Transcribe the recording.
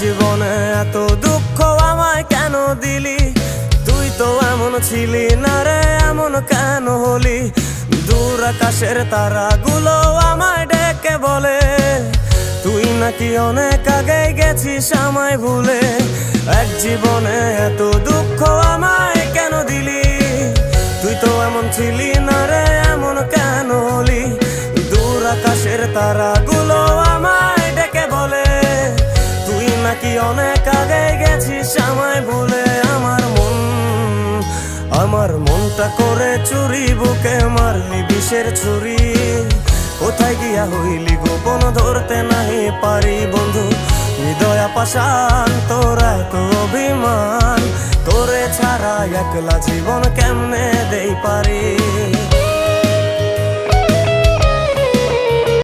জীবনে এত দুঃখ আমায় কেন দিলি? তুই তো এমন ছিলি না রে, এমন কেন হলি? দূর আকাশের তারাগুলো আমায় ডেকে বলে তুই নাকি অনেক আগে গেছিস আমায় ভুলে। এক জীবনে এত দুঃখ আমায় কেন দিলি? তুই তো এমন ছিলি না রে, এমন কেন হলি? দূর আকাশের তারাগুলো আমায় ডেকে বলে তুই নাকি অনেক আগে গেছিস আমায় ভুলে। আমার মনটা করে চুরি, বুকে মারলি বিষের ছুরি। কোথায় গিয়া হইলি গোপন ধরতে নাহি পারি বন্ধু। হৃদয়া পাষাণ তোর এত অভিমান, তোরে ছাড়া একলা জীবন কেমনে দেই পারি?